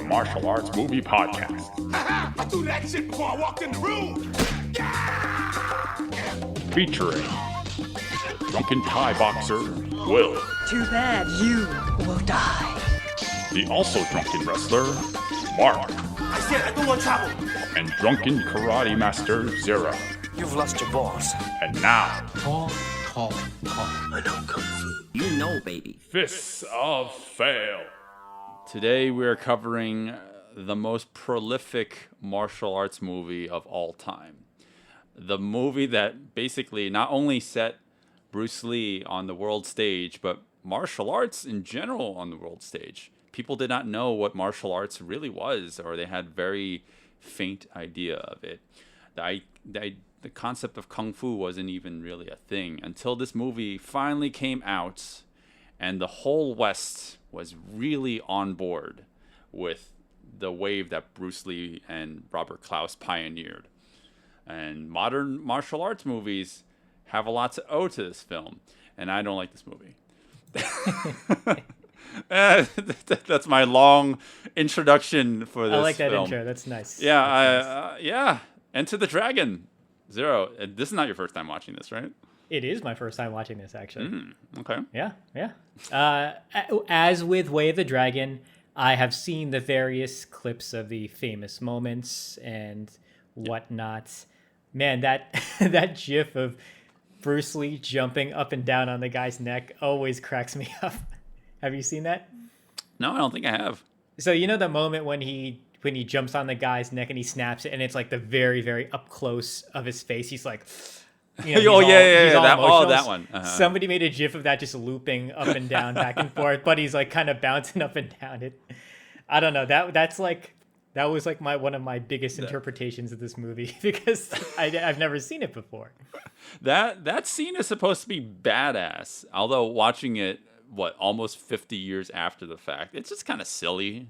a martial arts movie podcast. I threw that shit before I walked in the room. Featuring drunken Thai boxer Will. Too bad you will die. The also drunken wrestler Mark. I said I don't want trouble. And drunken karate master Zero. You've lost your balls. And now, Talk. I know Kung Fu. You know, baby. Fists of Fail. Today we are covering the most prolific martial arts movie of all time. The movie that basically not only set Bruce Lee on the world stage, but martial arts in general on the world stage. People did not know what martial arts really was, or they had very faint idea of it. The concept of Kung Fu wasn't even really a thing until this movie finally came out, and the whole West was really on board with the wave that Bruce Lee and Robert Klaus pioneered. And modern martial arts movies have a lot to owe to this film, and I don't like this movie. That's my long introduction for this film. I like that intro. That's nice. Yeah, yeah. Enter the Dragon. Zero. This is not your first time watching this, right? It is my first time watching this, actually. Okay. Yeah. As with Way of the Dragon, I have seen the various clips of the famous moments and whatnot. Man, that gif of Bruce Lee jumping up and down on the guy's neck always cracks me up. Have you seen that? No, I don't think I have. So you know the moment when he jumps on the guy's neck and he snaps it, and it's like the very, very up close of his face. He's like, he's all emotional. That one. Uh-huh. Somebody made a gif of that just looping up and down, back and forth, but he's like kind of bouncing up and down. I don't know. That was like one of my biggest interpretations of this movie because I've never seen it before. That scene is supposed to be badass, although watching it almost 50 years after the fact, it's just kind of silly.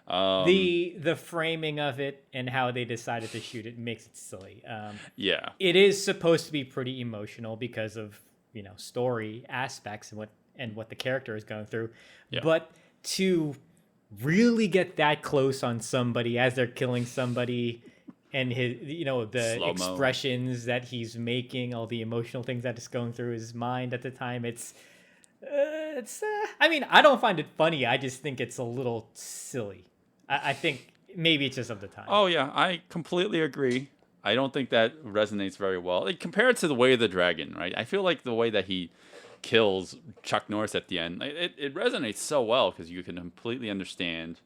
The framing of it and how they decided to shoot it makes it silly. Yeah, it is supposed to be pretty emotional because of story aspects and what the character is going through. Yeah. But to really get that close on somebody as they're killing somebody, and his the Slow-mo. expressions that he's making, all the emotional things that is going through his mind at the time, I mean, I don't find it funny. I just think it's a little silly. I think maybe it's just of the time. Oh, yeah. I completely agree. I don't think that resonates very well. Compared to The Way of the Dragon, right? I feel like the way that he kills Chuck Norris at the end, it resonates so well because you can completely understand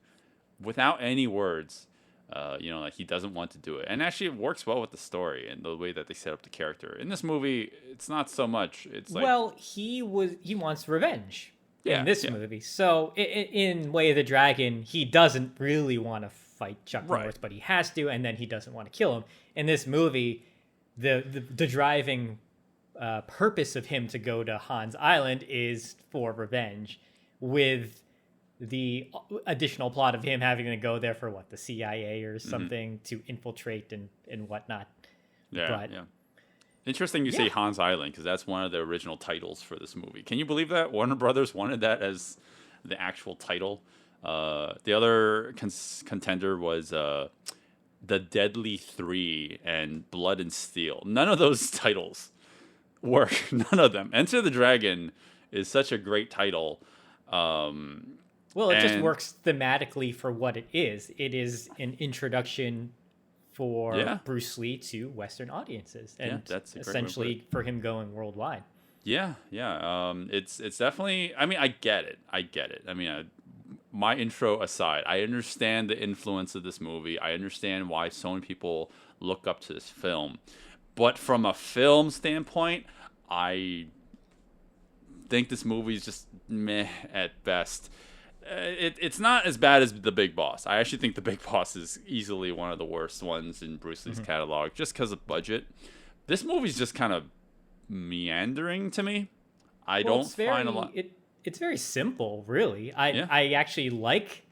without any words, like he doesn't want to do it. And actually it works well with the story and the way that they set up the character. In this movie, it's not so much. It's like... Well, he wants revenge. In this yeah. movie. So in Way of the Dragon, he doesn't really want to fight Chuck Right. Norris, but he has to, and then he doesn't want to kill him. In this movie, the driving purpose of him to go to Hans Island is for revenge, with the additional plot of him having to go there for the CIA or something to infiltrate and whatnot. Yeah, yeah. Interesting you say Hans Island, because that's one of the original titles for this movie. Can you believe that? Warner Brothers wanted that as the actual title. The other contender was The Deadly Three and Blood and Steel. None of those titles work. None of them. Enter the Dragon is such a great title. Well, it just works thematically for what it is. It is an introduction for Bruce Lee to Western audiences, and that's a great essentially for him going worldwide. Yeah. It's definitely. I mean, I get it. I mean, my intro aside, I understand the influence of this movie. I understand why so many people look up to this film, but from a film standpoint, I think this movie is just meh at best. It's not as bad as The Big Boss. I actually think The Big Boss is easily one of the worst ones in Bruce Lee's catalog, just because of budget. This movie's just kind of meandering to me. I don't find a lot. It's very simple, really. I actually like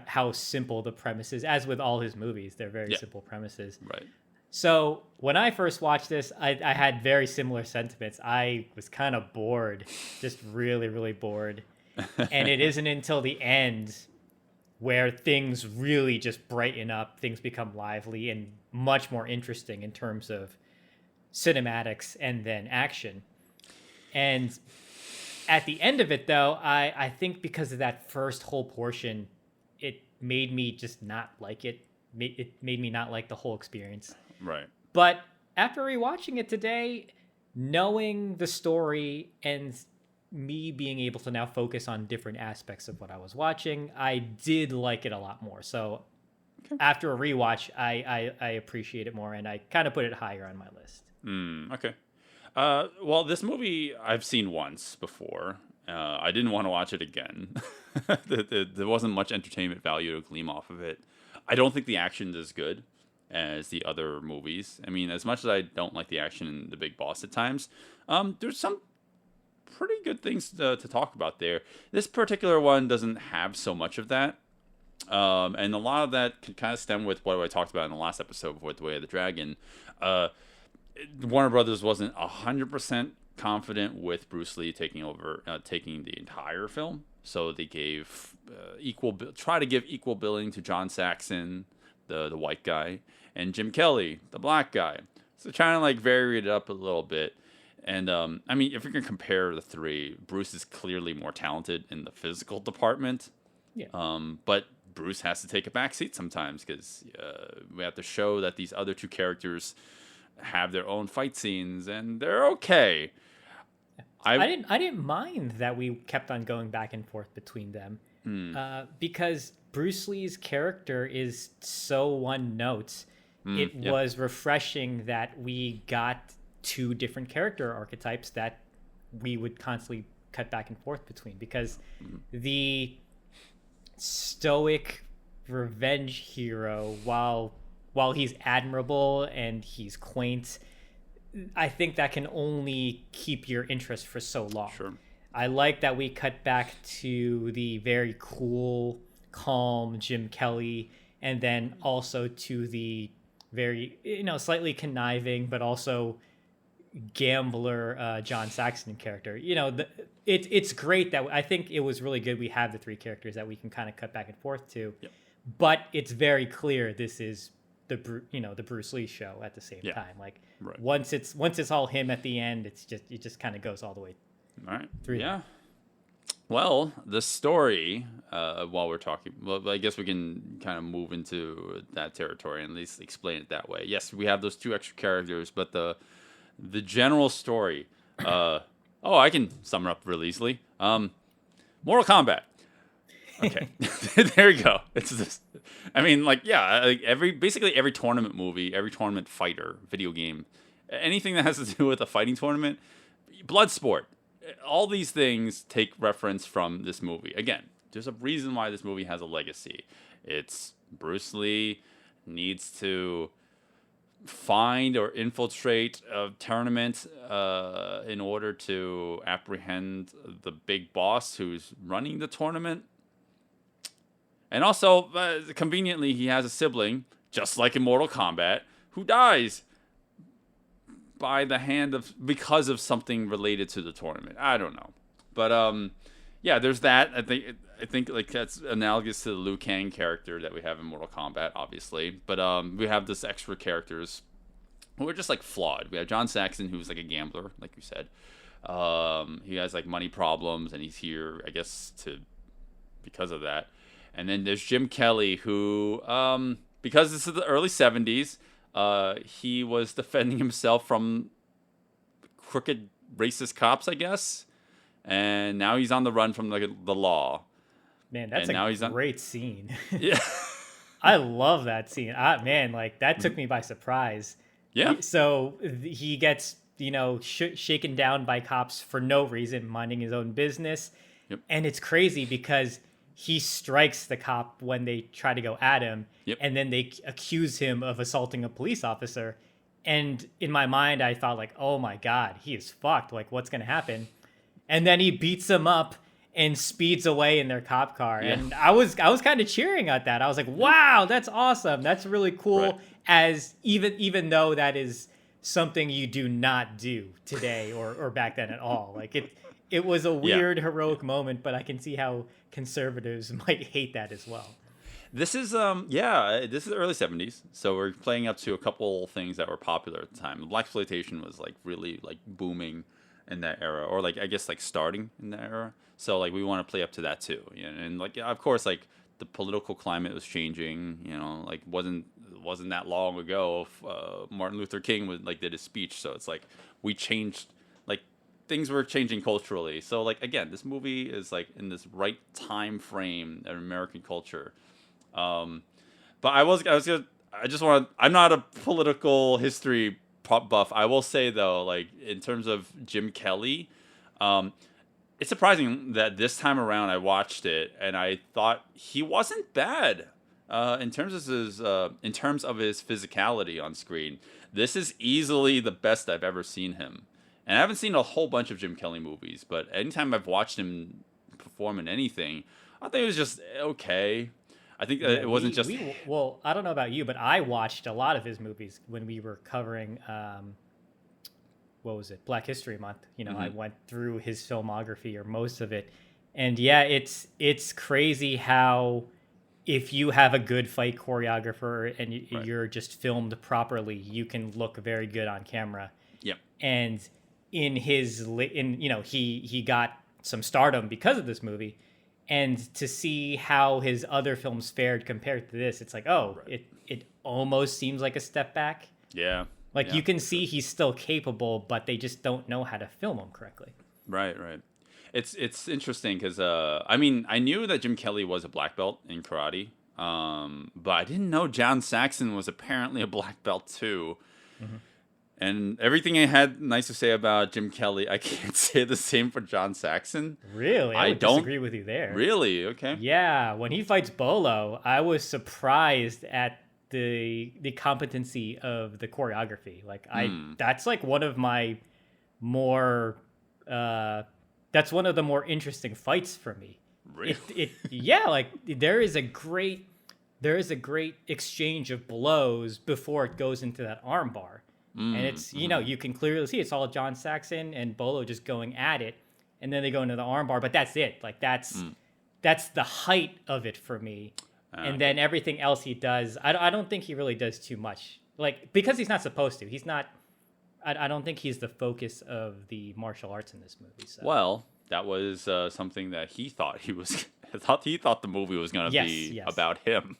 how simple the premise is. As with all his movies, they're very simple premises. Right. So when I first watched this, I had very similar sentiments. I was kind of bored, just really, really bored. And it isn't until the end where things really just brighten up, things become lively and much more interesting in terms of cinematics and then action. And at the end of it, though, I think because of that first whole portion, it made me just not like it. It made me not like the whole experience. Right. But after rewatching it today, knowing the story and me being able to now focus on different aspects of what I was watching, I did like it a lot more. So after a rewatch, I appreciate it more, and I kind of put it higher on my list. Okay. Well, this movie I've seen once before. I didn't want to watch it again. There wasn't much entertainment value to glean off of it. I don't think the action is as good as the other movies. I mean, as much as I don't like the action in The Big Boss at times, there's some pretty good things to talk about there. This particular one doesn't have so much of that. And a lot of that can kind of stem with what I talked about in the last episode with The Way of the Dragon. Warner Brothers wasn't 100% confident with Bruce Lee taking the entire film, so they gave try to give equal billing to John Saxon, the white guy, and Jim Kelly, the black guy. So trying to like vary it up a little bit. And I mean, if you're gonna compare the three, Bruce is clearly more talented in the physical department. Yeah. But Bruce has to take a backseat sometimes because we have to show that these other two characters have their own fight scenes and they're okay. I didn't mind that we kept on going back and forth between them because Bruce Lee's character is so one note. It was refreshing that we got two different character archetypes that we would constantly cut back and forth between, because the stoic revenge hero, while he's admirable and he's quaint, I think that can only keep your interest for so long. Sure. I like that we cut back to the very cool, calm Jim Kelly, and then also to the very, slightly conniving, but also gambler John Saxon character. It's great that I think it was really good we have the three characters that we can kind of cut back and forth to. Yep. But it's very clear this is the Bruce Lee show at the same time. Like right. once it's all him at the end, it just kind of goes all the way All right. through. Yeah. Well, the story, while we're talking, well, I guess we can kind of move into that territory and at least explain it that way. Yes, we have those two extra characters, but the general story, I can sum it up really easily. Mortal Kombat. Okay, there you go. It's this. I mean, basically every tournament movie, every tournament fighter, video game, anything that has to do with a fighting tournament, Bloodsport, all these things take reference from this movie. Again, there's a reason why this movie has a legacy. It's Bruce Lee needs to find or infiltrate a tournament in order to apprehend the big boss who's running the tournament. And also, conveniently, he has a sibling, just like in Mortal Kombat, who dies by the hand because of something related to the tournament. I don't know, but yeah, there's that. I think like that's analogous to the Liu Kang character that we have in Mortal Kombat, obviously. But we have this extra characters who are just like flawed. We have John Saxon, who's like a gambler, like you said. He has like money problems, and he's here, I guess, because of that. And then there's Jim Kelly, who, because this is the early 70s, he was defending himself from crooked racist cops, I guess. And now he's on the run from the law. Man, that's a great scene. Yeah. I love that scene. That took me by surprise. Yeah. So he gets, shaken down by cops for no reason, minding his own business. Yep. And it's crazy because he strikes the cop when they try to go at him. Yep. And then they accuse him of assaulting a police officer. And in my mind, I thought like, oh my God, he is fucked. Like, what's going to happen? And then he beats him up and speeds away in their cop car. Yeah. And I was kind of cheering at that. I was like, wow, that's awesome. That's really cool. Right. As even though that is something you do not do today or back then at all. Like it was a weird, heroic moment, but I can see how conservatives might hate that as well. This is this is the early 70s. So we're playing up to a couple things that were popular at the time. Blaxploitation was like really like booming in that era, or like I guess like starting in that era. So like we want to play up to that too. And like of course like the political climate was changing, like wasn't that long ago Martin Luther King did his speech. So it's like we changed, like things were changing culturally. So like again, this movie is like in this right time frame of American culture. But I'm not a political history buff. I will say though, like in terms of Jim Kelly, it's surprising that this time around I watched it and I thought he wasn't bad. In terms of his physicality on screen, this is easily the best I've ever seen him. And I haven't seen a whole bunch of Jim Kelly movies, but anytime I've watched him perform in anything, I think it was just okay. I think it wasn't just. Well, I don't know about you, but I watched a lot of his movies when we were covering. What was it? Black History Month. I went through his filmography or most of it, and yeah, it's crazy how if you have a good fight choreographer and you're just filmed properly, you can look very good on camera. Yep. And he got some stardom because of this movie. And to see how his other films fared compared to this, it's like, it almost seems like a step back. Yeah. You can see he's still capable, but they just don't know how to film him correctly. Right. It's interesting because I knew that Jim Kelly was a black belt in karate, but I didn't know John Saxon was apparently a black belt too. Mm-hmm. And everything I had nice to say about Jim Kelly, I can't say the same for John Saxon. Really? I don't disagree with you there. Really? Okay. Yeah, when he fights Bolo, I was surprised at the competency of the choreography. That's like one of my more that's one of the more interesting fights for me. Really? There is a great exchange of blows before it goes into that armbar. And it's, you can clearly see it's all John Saxon and Bolo just going at it. And then they go into the armbar, but that's it. That's the height of it for me. And then everything else he does, I don't think he really does too much. Because he's not supposed to. He's not, I don't think he's the focus of the martial arts in this movie. So. Well, that was something that he thought he thought the movie was going to be about him.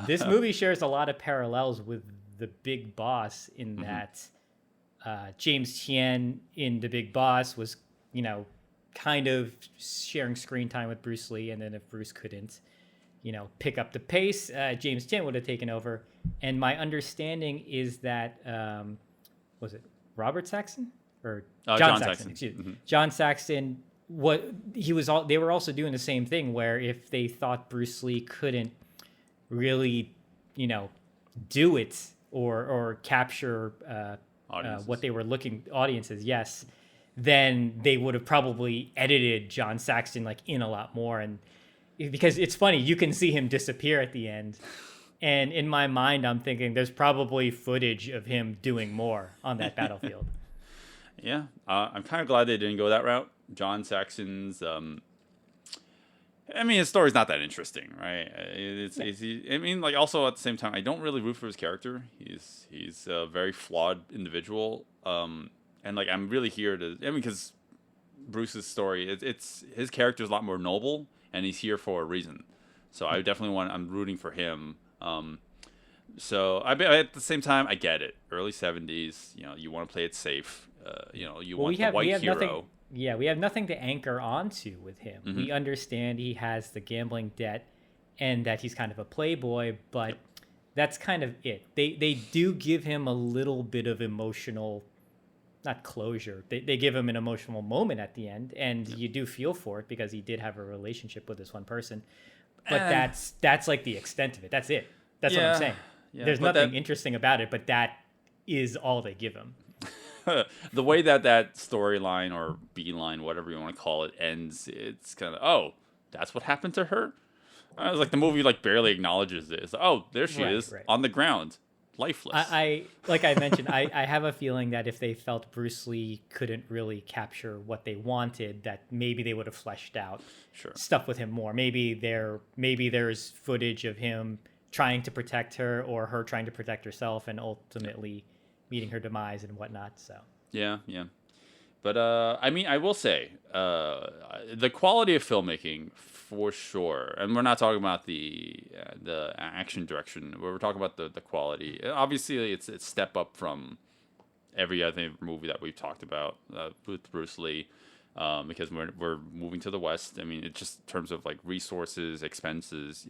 This movie shares a lot of parallels with The Big Boss in that James Tien in The Big Boss was, kind of sharing screen time with Bruce Lee. And then if Bruce couldn't, pick up the pace, James Tien would have taken over. And my understanding is that, was it Robert Saxon or John Saxon? Excuse me. Mm-hmm. John Saxon, they were also doing the same thing where if they thought Bruce Lee couldn't really, do it or capture what they were audiences, yes, then they would have probably edited John Saxon in a lot more. And because it's funny, you can see him disappear at the end. And in my mind, I'm thinking there's probably footage of him doing more on that battlefield. Yeah, I'm kind of glad they didn't go that route. John Saxon's, his story's not that interesting, right? Also at the same time, I don't really root for his character. He's a very flawed individual, and I'm really here to. Because Bruce's story, it's his character is a lot more noble, and he's here for a reason. So I definitely I'm rooting for him. So at the same time, I get it. Early 70s, you want to play it safe. You want the white hero. We have nothing to anchor onto with him. Mm-hmm. We understand he has the gambling debt and that he's kind of a playboy, but that's kind of it. They do give him a little bit of emotional, not closure. They give him an emotional moment at the end, and you do feel for it because he did have a relationship with this one person. But that's like the extent of it. That's it. That's what I'm saying. Yeah, there's nothing interesting about it, but that is all they give him. The way that storyline or B-line, whatever you want to call it, ends, it's kind of, that's what happened to her? It's like the movie barely acknowledges this. Oh, there she is on the ground. lifeless. I like I mentioned, I have a feeling that if they felt Bruce Lee couldn't really capture what they wanted, that maybe they would have fleshed out stuff with him more. Maybe there's footage of him trying to protect her or her trying to protect herself and ultimately meeting her demise and whatnot. So yeah. But I mean, I will say the quality of filmmaking for sure, and we're not talking about the action direction. We're talking about the quality. Obviously, it's a step up from every other movie that we've talked about with Bruce Lee, because we're moving to the West. I mean, it's just in terms of like resources, expenses.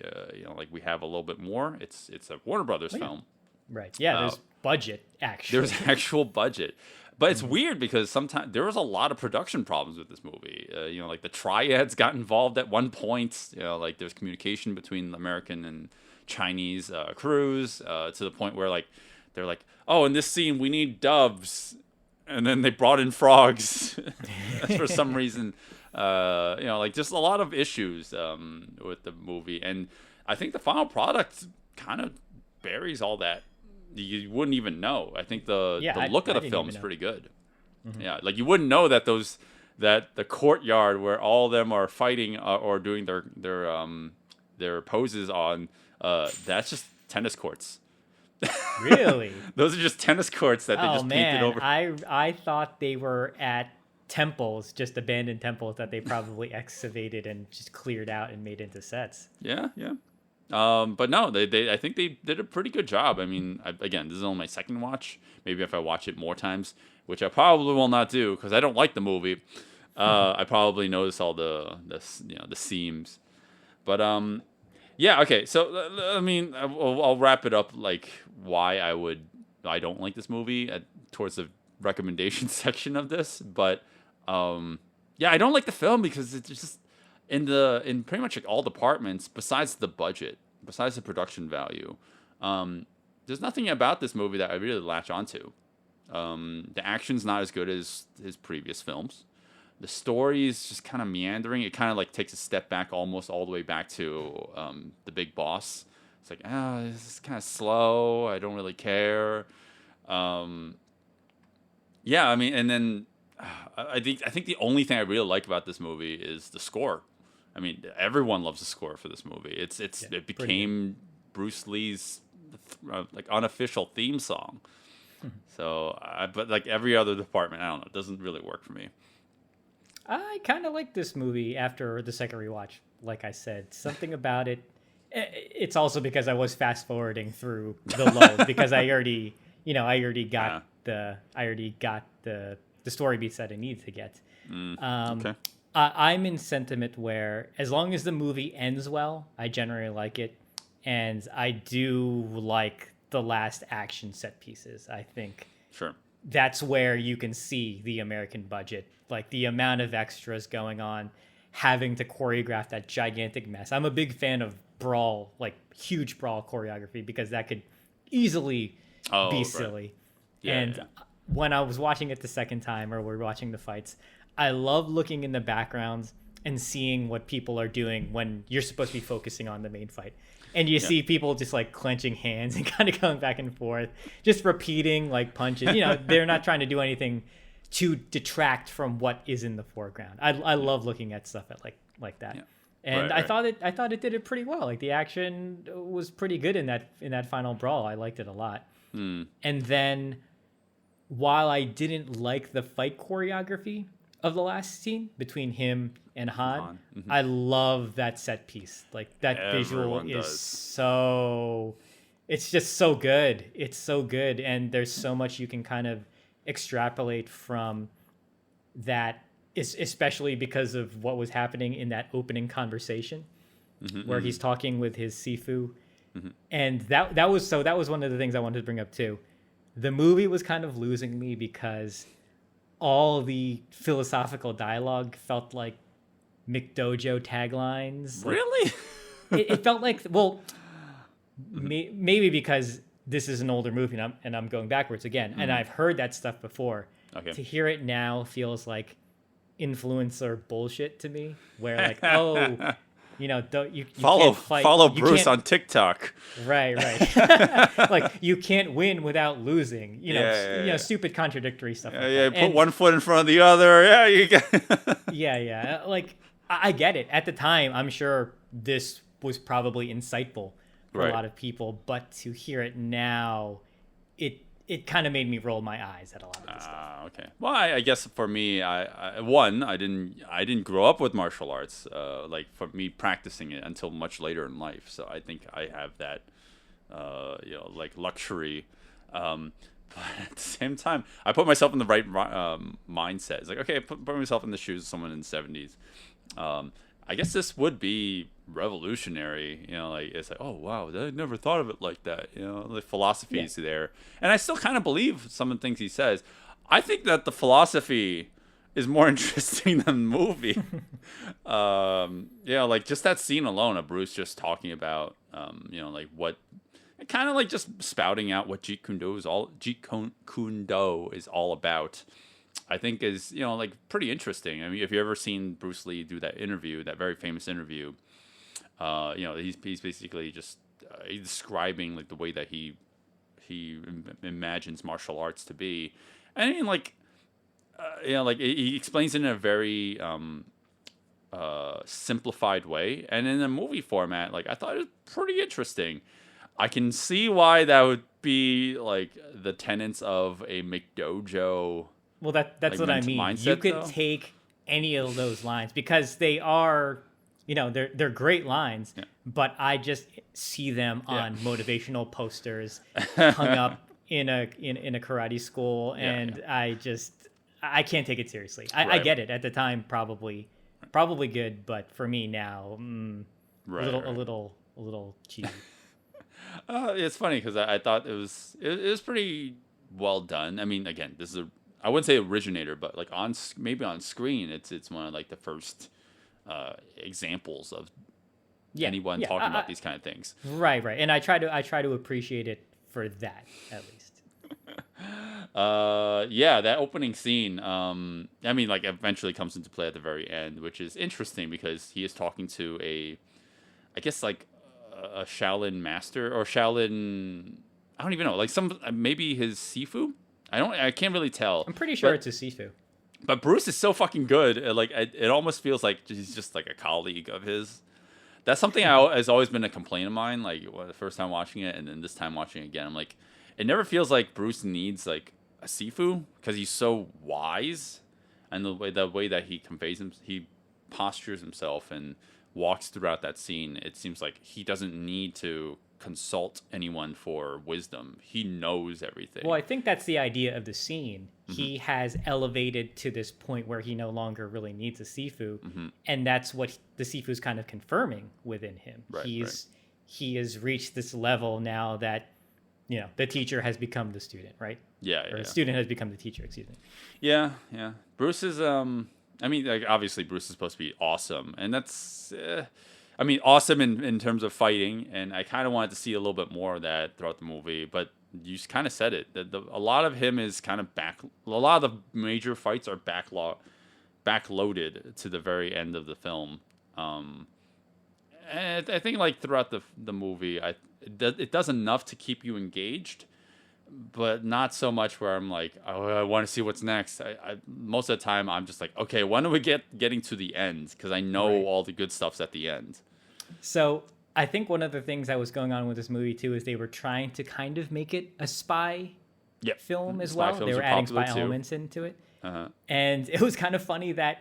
Like we have a little bit more. It's a Warner Brothers film, right? Yeah, there's budget actually. There's actual budget. But it's weird because sometimes there was a lot of production problems with this movie. Like the triads got involved at one point. Like there's communication between the American and Chinese crews to the point where like they're like, oh, in this scene we need doves, and then they brought in frogs for some reason. Like just a lot of issues with the movie, and I think the final product kind of buries all that. You wouldn't even know. I think the look of the film is pretty good. Mm-hmm. Yeah, like you wouldn't know that the courtyard where all of them are fighting or doing their poses on that's just tennis courts. Really? Those are just tennis courts that they just painted over. I thought they were at temples, just abandoned temples that they probably excavated and just cleared out and made into sets. Yeah. But no, I think they did a pretty good job. I mean, again, this is only my second watch. Maybe if I watch it more times, which I probably will not do because I don't like the movie, I probably notice all the seams. But yeah, okay. So I mean, I'll wrap it up like why I don't like this movie towards the recommendation section of this. But yeah, I don't like the film because it's just. In pretty much like all departments, besides the budget, besides the production value, there's nothing about this movie that I really latch onto. The action's not as good as his previous films. The story is just kind of meandering. It kind of like takes a step back, almost all the way back to The Big Boss. It's like, this is kind of slow. I don't really care. Yeah, I mean, and then I think the only thing I really like about this movie is the score. I mean, everyone loves the score for this movie. It became Bruce Lee's like unofficial theme song. So, but like every other department, I don't know, it doesn't really work for me. I kind of like this movie after the second rewatch. Like I said, something about it. It's also because I was fast forwarding through the lows because I already got the story beats that I need to get. Okay. I'm in sentiment where as long as the movie ends well, I generally like it. And I do like the last action set pieces. I think that's where you can see the American budget, like the amount of extras going on, having to choreograph that gigantic mess. I'm a big fan of brawl, like huge brawl choreography, because that could easily be silly. When I was watching it the second time, or we're watching the fights, I love looking in the background and seeing what people are doing when you're supposed to be focusing on the main fight. And you see people just like clenching hands and kind of going back and forth, just repeating like punches. They're not trying to do anything to detract from what is in the foreground. I love looking at stuff like that. Yeah. And I thought it did it pretty well. Like the action was pretty good in that final brawl. I liked it a lot. And then while I didn't like the fight choreography of the last scene between him and Han, I love that set piece. Like that visual is so, it's just so good. It's so good. And there's so much you can kind of extrapolate from that, especially because of what was happening in that opening conversation where he's talking with his Sifu. And that was one of the things I wanted to bring up too. The movie was kind of losing me because all the philosophical dialogue felt like McDojo taglines. Really? It felt like, well, maybe because this is an older movie and I'm going backwards again. And I've heard that stuff before. Okay. To hear it now feels like influencer bullshit to me, where like, you Follow can't fight. follow You Bruce can't- on TikTok. Right. Like you can't win without losing. Yeah. Stupid contradictory stuff. Like Yeah, that. put And- one foot in front of the other. Yeah, you get. Yeah. Like I get it. At the time, I'm sure this was probably insightful for Right. a lot of people, but to hear it now, it kind of made me roll my eyes at a lot of this stuff. Okay. Well, I guess for me, I didn't grow up with martial arts. Like for me, practicing it until much later in life. So I think I have that, like luxury. But at the same time, I put myself in the right mindset. It's like, okay, put myself in the shoes of someone in the 70s. I guess this would be revolutionary. Like it's like, oh wow, I never thought of it like that. The philosophy is there, and I still kind of believe some of the things he says. I think that the philosophy is more interesting than the movie. Like just that scene alone of Bruce just talking about, like what, kind of like just spouting out what Jeet Kune Do is all about. I think is like pretty interesting. I mean, if you ever seen Bruce Lee do that interview, that very famous interview, he's basically just describing like the way that he imagines martial arts to be, and I mean like like he explains it in a very simplified way, and in a movie format, like I thought it was pretty interesting. I can see why that would be like the tenets of a McDojo. Well, that's like, what I mean. mindset, You could though? take any of those lines because they are, they're great lines, but I just see them on motivational posters hung up in a karate school, and I can't take it seriously. I Right. get it at the time, probably good, but for me now, a little cheesy. It's funny because I thought it was pretty well done. I mean, again, this is I wouldn't say originator, but like maybe on screen, it's one of like the first examples of anyone talking about these kind of things. Right, and I try to appreciate it for that at least. That opening scene, I mean, like eventually comes into play at the very end, which is interesting because he is talking to I guess like a Shaolin master or Shaolin, I don't even know, like maybe his Sifu. I can't really tell. I'm pretty sure it's a Sifu. But Bruce is so fucking good. Like it almost feels like he's just like a colleague of his. That's something has always been a complaint of mine. Like the first time watching it, and then this time watching it again, I'm like, it never feels like Bruce needs like a Sifu because he's so wise, and the way that he conveys him, he postures himself and walks throughout that scene. It seems like he doesn't need to consult anyone for wisdom. He knows everything. Well, I think that's the idea of the scene. He has elevated to this point where he no longer really needs a Sifu, and that's what the Sifu's kind of confirming within him. Right, he has reached this level now that the teacher has become the student, right? Yeah. The student has become the teacher. Excuse me. Yeah. Bruce is I mean, like obviously Bruce is supposed to be awesome, and that's I mean, awesome in terms of fighting, and I kind of wanted to see a little bit more of that throughout the movie, but you just kind of said it. A lot of him is kind of a lot of the major fights are backloaded to the very end of the film. And I think like throughout the movie, it does enough to keep you engaged, but not so much where I'm like, oh, I want to see what's next. Most of the time, I'm just like, okay, when do we getting to the end? Because I know all the good stuff's at the end. So I think one of the things that was going on with this movie too is they were trying to kind of make it a spy film as Spy well. films They were are adding popular, spy too. elements into it, and it was kind of funny that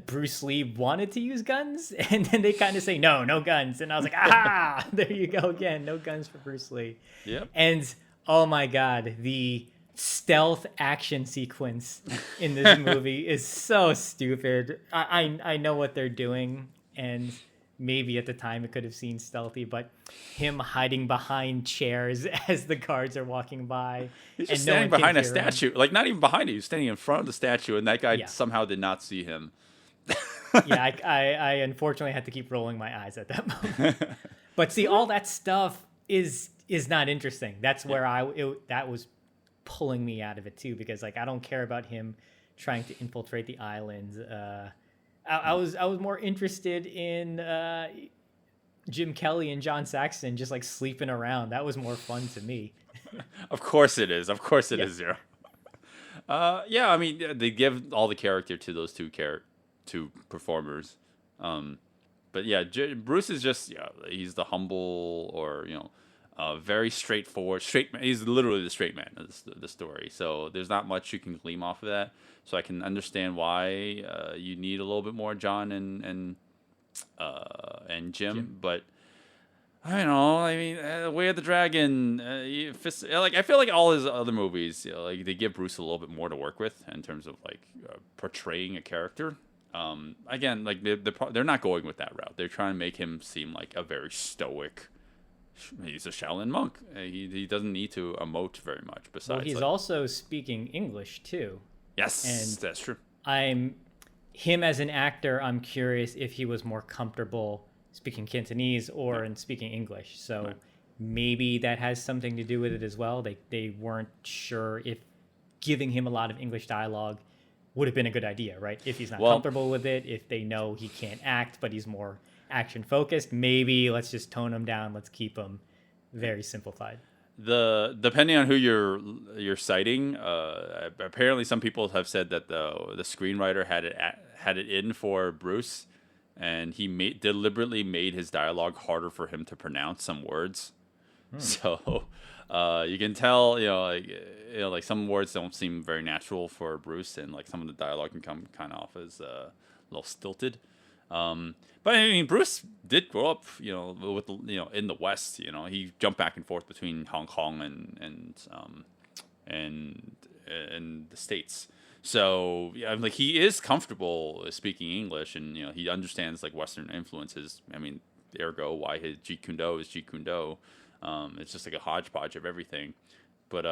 Bruce Lee wanted to use guns, and then they kind of say no guns, and I was like, ah, there you go again, no guns for Bruce Lee. Yep. And oh my god, the stealth action sequence in this movie is so stupid. I know what they're doing, and maybe at the time it could have seemed stealthy, but him hiding behind chairs as the guards are walking by. He's just and no standing one can behind a hear him. statue. Like, not even behind it. He was standing in front of the statue, and that guy Yeah. somehow did not see him. Yeah, I unfortunately had to keep rolling my eyes at that moment. But see, all that stuff is not interesting. That's where that was pulling me out of it too, because like I don't care about him trying to infiltrate the island. I was more interested in Jim Kelly and John Saxon just like sleeping around. That was more fun to me. Of course it is. Of course it Yeah. is Zero. Yeah, I mean, they give all the character to those two performers. But yeah, Bruce is just he's the humble or very straightforward straight man. He's literally the straight man of the story. So there's not much you can glean off of that. So I can understand why you need a little bit more John and Jim. But I don't know. I mean, Way of the Dragon. I feel like all his other movies, like they give Bruce a little bit more to work with in terms of like portraying a character. Again, like they're not going with that route. They're trying to make him seem like a very stoic. He's a Shaolin monk. He doesn't need to emote very much. Besides, Well, he's also speaking English too. yes, and that's true. Him as an actor, I'm curious if he was more comfortable speaking Cantonese or in speaking English. So maybe that has something to do with it as well. They weren't sure if giving him a lot of English dialogue would have been a good idea, right? If he's not comfortable with it, if they know he can't act, but he's more action focused, maybe let's just tone him down. Let's keep him very simplified. Depending on who you're citing, apparently some people have said that the screenwriter had it in for Bruce, and he deliberately made his dialogue harder for him to pronounce some words. So you can tell, like some words don't seem very natural for Bruce, and like some of the dialogue can come kind of off as a little stilted. But I mean, Bruce did grow up, with in the West. He jumped back and forth between Hong Kong and the States. So yeah, like he is comfortable speaking English, and he understands like Western influences. I mean, ergo why his Jeet Kune Do is Jeet Kune Do. It's just like a hodgepodge of everything. But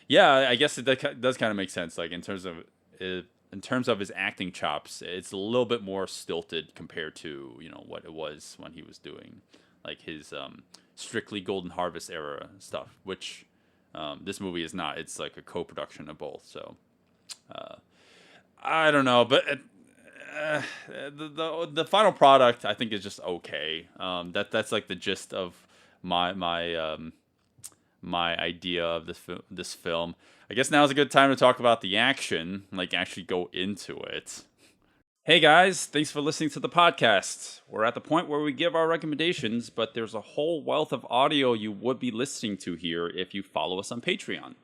yeah, I guess it does kind of make sense. Like in terms of his acting chops, it's a little bit more stilted compared to what it was when he was doing like his strictly Golden Harvest era stuff, which this movie is not. It's like a co-production of both. So I don't know, but the final product I think is just okay. That's like the gist of my idea of this film. I guess now is a good time to talk about the action, like actually go into it. Hey guys, thanks for listening to the podcast. We're at the point where we give our recommendations, but there's a whole wealth of audio you would be listening to here if you follow us on Patreon.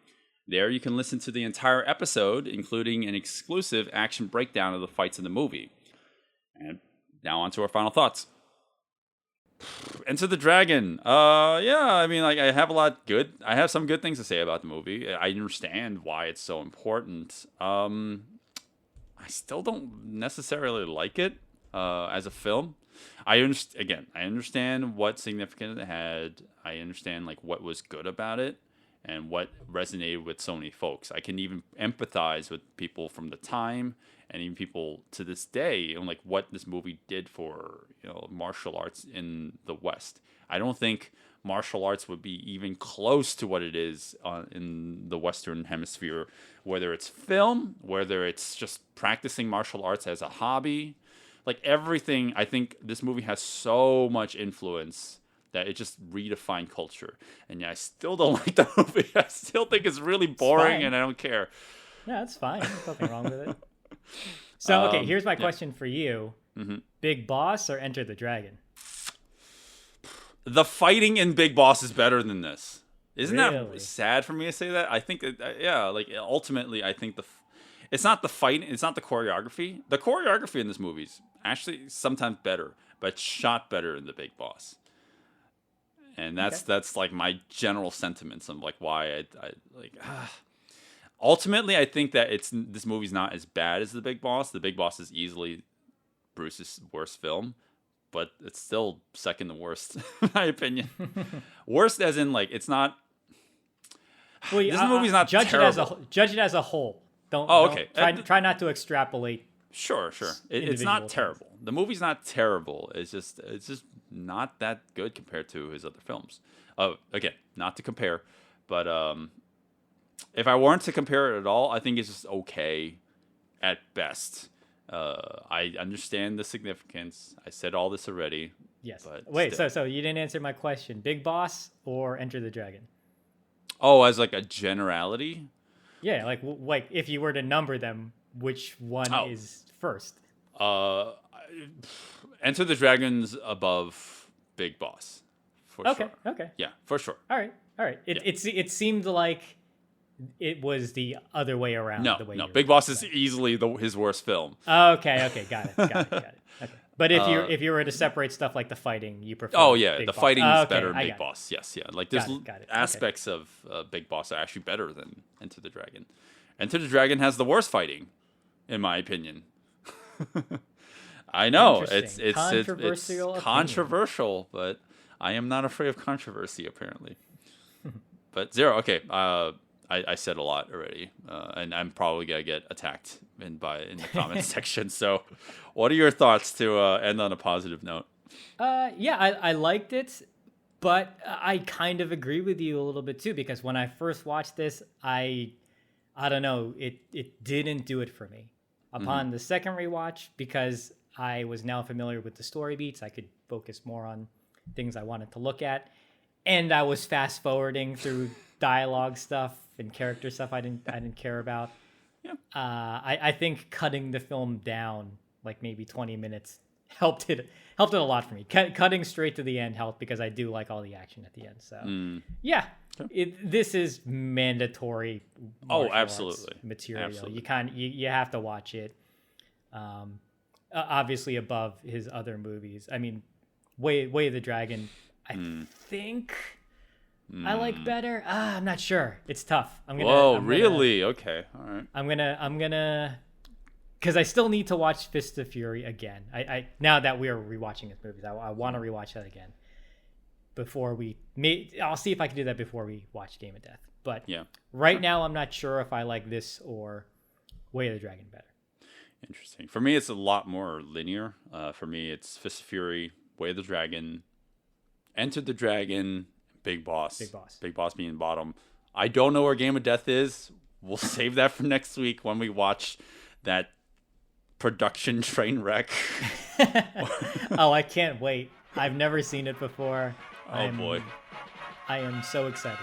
There you can listen to the entire episode, including an exclusive action breakdown of the fights in the movie. And now on to our final thoughts. Enter the Dragon. Yeah, I mean, like I have some good things to say about the movie. I understand why it's so important. I still don't necessarily like it as a film. I understand what significance it had. I understand like what was good about it and what resonated with so many folks. I can even empathize with people from the time and even people to this day and like what this movie did for martial arts in the West. I don't think martial arts would be even close to what it is in the Western Hemisphere, whether it's film, whether it's just practicing martial arts as a hobby, like everything. I think this movie has so much influence that it just redefined culture. And yeah, I still don't like the movie. I still think it's really boring and I don't care. Yeah, that's fine. There's nothing wrong with it. So, okay, here's my question for you. Mm-hmm. Big Boss or Enter the Dragon? The fighting in Big Boss is better than this. Isn't Really? that sad for me to say that? I think, like ultimately, I think it's not the fight, it's not the choreography. The choreography in this movie is actually sometimes better, but it's shot better in the Big Boss. And that's like my general sentiments of like why I like. Ultimately, I think that this movie's not as bad as The Big Boss. The Big Boss is easily Bruce's worst film, but it's still second to worst, in my opinion. Worst as in like it's not. Well, this movie's not judge terrible. Judge it as a whole. Don't. Okay. Try not to extrapolate. Sure. It's not terrible. The movie's not terrible. It's just not that good compared to his other films. Again, not to compare, but if I weren't to compare it at all, I think it's just okay at best. I understand the significance. I said all this already. Yes. But Wait, still. so you didn't answer my question. Big Boss or Enter the Dragon? Oh, as like a generality? Yeah, like if you were to number them, which one Oh. is first? Enter the Dragon's above Big Boss. For Okay, sure. okay. Yeah, for sure. All right. It seemed like it was the other way around. No, the way no. you Big Boss is easily his worst film. Okay, got it. Okay. But if you were to separate stuff like the fighting, you prefer. Oh yeah, Big the Boss. fighting Oh, is okay, better in I Big got it. Boss. Yes, yeah. Like there's Got it. Okay. aspects of Big Boss are actually better than Enter the Dragon. Enter the Dragon has the worst fighting, in my opinion. I know it's Interesting. Controversial opinion. controversial, but I am not afraid of controversy apparently. But Zero, okay. I said a lot already, and I'm probably gonna get attacked in the comment section. So, what are your thoughts to end on a positive note? Yeah, I liked it, but I kind of agree with you a little bit too, because when I first watched this, I don't know, it didn't do it for me. Upon the second rewatch, because I was now familiar with the story beats, I could focus more on things I wanted to look at, and I was fast forwarding through dialogue stuff and character stuff I didn't care about. Yeah. I think cutting the film down like maybe 20 minutes helped it a lot for me. Cutting straight to the end helped because I do like all the action at the end. So yeah, this is mandatory. martial arts absolutely. material. Absolutely. You have to watch it. Obviously above his other movies. I mean, Way of the Dragon, I think I like better. I'm not sure. It's tough. Really? Okay. All right. I'm gonna, because I still need to watch Fist of Fury again. I now that we are rewatching his movies, I want to rewatch that again before I'll see if I can do that before we watch Game of Death. But Yeah. right now, I'm not sure if I like this or Way of the Dragon better. Interesting. For me, it's a lot more linear. For me, it's Fist of Fury, Way of the Dragon, Enter the Dragon, Big Boss. Big Boss being bottom. I don't know where Game of Death is. We'll save that for next week when we watch that production train wreck. Oh, I can't wait. I've never seen it before. Oh boy. I am so excited.